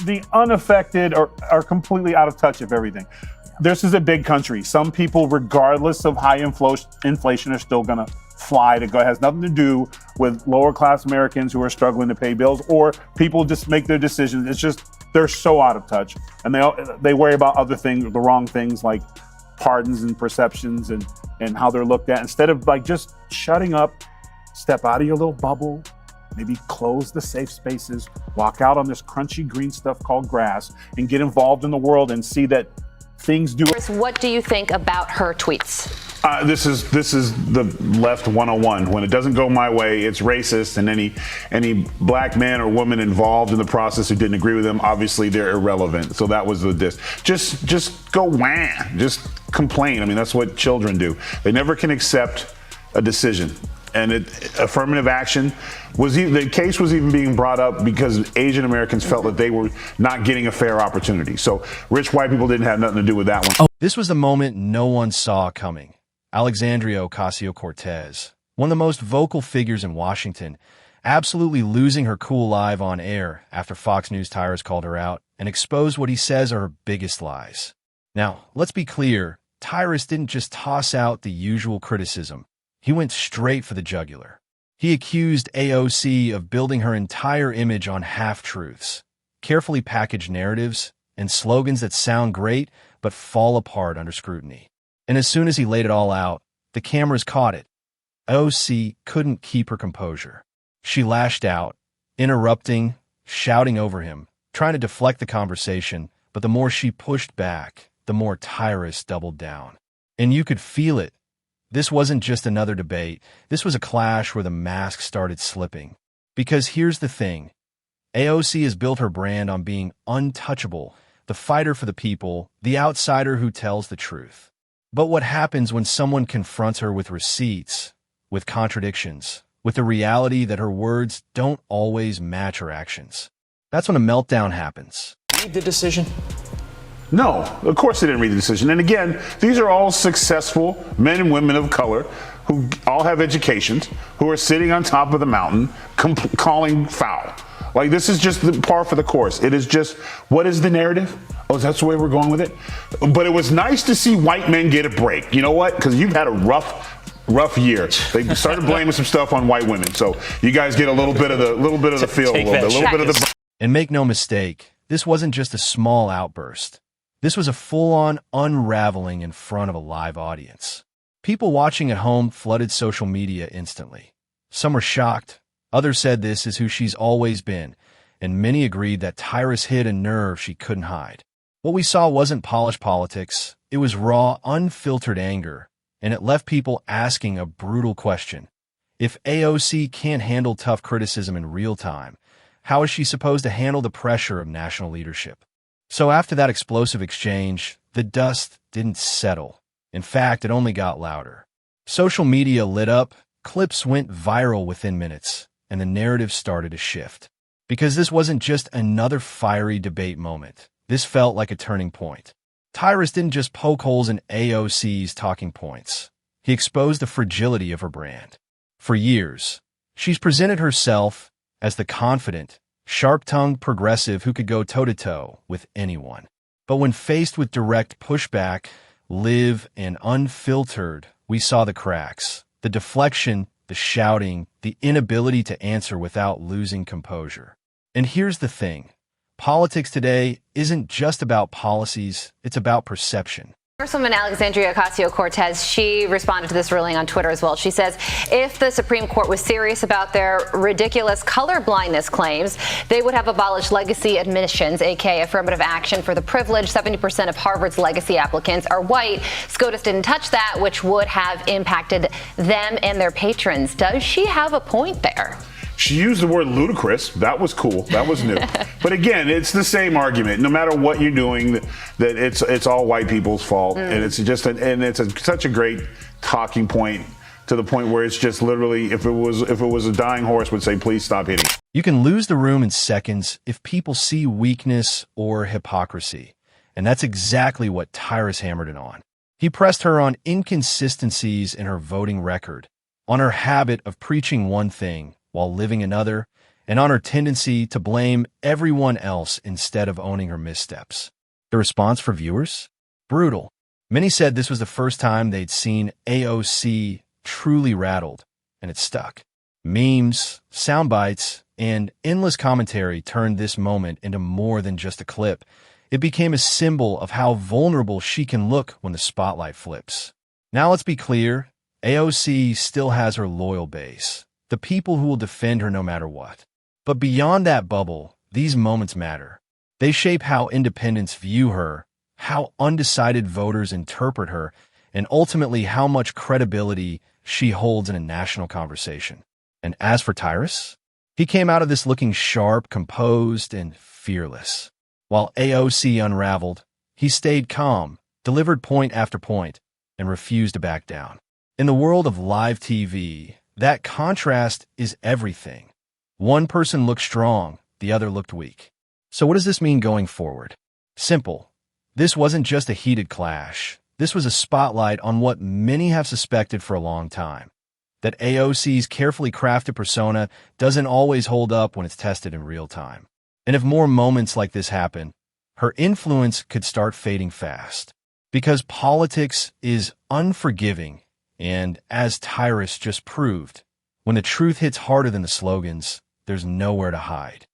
the unaffected are completely out of touch of everything. This is a big country. Some people, regardless of high inflation, are still going to fly to go. It has nothing to do with lower class Americans who are struggling to pay bills, or people just make their decisions. It's just, they're so out of touch, and they worry about other things, the wrong things, like pardons and perceptions and how they're looked at, instead of like just shutting up, step out of your little bubble, maybe close the safe spaces, walk out on this crunchy green stuff called grass, and get involved in the world and see that things do. What do you think about her tweets? This is the left 101. When it doesn't go my way, it's racist, and any black man or woman involved in the process who didn't agree with them, obviously they're irrelevant. So that was the diss. Just go wham, just complain. I mean, that's what children do. They never can accept a decision. And affirmative action the case was even being brought up because Asian Americans felt that they were not getting a fair opportunity. So rich white people didn't have nothing to do with that one. This was the moment no one saw coming. Alexandria Ocasio-Cortez, one of the most vocal figures in Washington, absolutely losing her cool live on air after Fox News' Tyrus called her out and exposed what he says are her biggest lies. Now, let's be clear, Tyrus didn't just toss out the usual criticism. He went straight for the jugular. He accused AOC of building her entire image on half-truths, carefully packaged narratives, and slogans that sound great but fall apart under scrutiny. And as soon as he laid it all out, the cameras caught it. AOC couldn't keep her composure. She lashed out, interrupting, shouting over him, trying to deflect the conversation, but the more she pushed back, the more Tyrus doubled down. And you could feel it. This wasn't just another debate. This was a clash where the mask started slipping. Because here's the thing. AOC has built her brand on being untouchable, the fighter for the people, the outsider who tells the truth. But what happens when someone confronts her with receipts, with contradictions, with the reality that her words don't always match her actions? That's when a meltdown happens. Read the decision? No, of course they didn't read the decision. And again, these are all successful men and women of color who all have educations, who are sitting on top of the mountain calling foul. Like, this is just the par for the course. It is just, what is the narrative? Oh, that's the way we're going with it? But it was nice to see white men get a break. You know what? Because you've had a rough year. They started blaming some stuff on white women. So you guys get a little bit of the feel, a little bit of the. And make no mistake, this wasn't just a small outburst. This was a full-on unraveling in front of a live audience. People watching at home flooded social media instantly. Some were shocked. Others said this is who she's always been, and many agreed that Tyrus hid a nerve she couldn't hide. What we saw wasn't polished politics. It was raw, unfiltered anger, and it left people asking a brutal question. If AOC can't handle tough criticism in real time, how is she supposed to handle the pressure of national leadership? So after that explosive exchange, the dust didn't settle. In fact, it only got louder. Social media lit up, clips went viral within minutes, and the narrative started to shift. Because this wasn't just another fiery debate moment. This felt like a turning point. Tyrus didn't just poke holes in AOC's talking points. He exposed the fragility of her brand. For years, she's presented herself as the confident, sharp-tongued progressive who could go toe-to-toe with anyone. But when faced with direct pushback, live and unfiltered, we saw the cracks, the deflection, the shouting, the inability to answer without losing composure. And here's the thing. Politics today isn't just about policies, it's about perception. Congresswoman Alexandria Ocasio-Cortez, she responded to this ruling on Twitter as well. She says if the Supreme Court was serious about their ridiculous color blindness claims, they would have abolished legacy admissions, aka affirmative action for the privileged. 70% of Harvard's legacy applicants are white. SCOTUS didn't touch that, which would have impacted them and their patrons. Does she have a point there? She used the word ludicrous. That was cool. That was new. But again, it's the same argument. No matter what you're doing, that it's all white people's fault, and it's just such a great talking point, to the point where it's just literally, if it was a dying horse, would say, please stop hitting. You can lose the room in seconds if people see weakness or hypocrisy, and that's exactly what Tyrus hammered it on. He pressed her on inconsistencies in her voting record, on her habit of preaching one thing while living another, and on her tendency to blame everyone else instead of owning her missteps. The response for viewers? Brutal. Many said this was the first time they'd seen AOC truly rattled, and it stuck. Memes, sound bites, and endless commentary turned this moment into more than just a clip. It became a symbol of how vulnerable she can look when the spotlight flips. Now let's be clear, AOC still has her loyal base, the people who will defend her no matter what. But beyond that bubble, these moments matter. They shape how independents view her, how undecided voters interpret her, and ultimately how much credibility she holds in a national conversation. And as for Tyrus, he came out of this looking sharp, composed, and fearless. While AOC unraveled, he stayed calm, delivered point after point, and refused to back down. In the world of live TV, that contrast is everything. One person looked strong, the other looked weak. So what does this mean going forward? Simple. This wasn't just a heated clash. This was a spotlight on what many have suspected for a long time, that AOC's carefully crafted persona doesn't always hold up when it's tested in real time. And if more moments like this happen, her influence could start fading fast. Because politics is unforgiving, and as Tyrus just proved, when the truth hits harder than the slogans, there's nowhere to hide.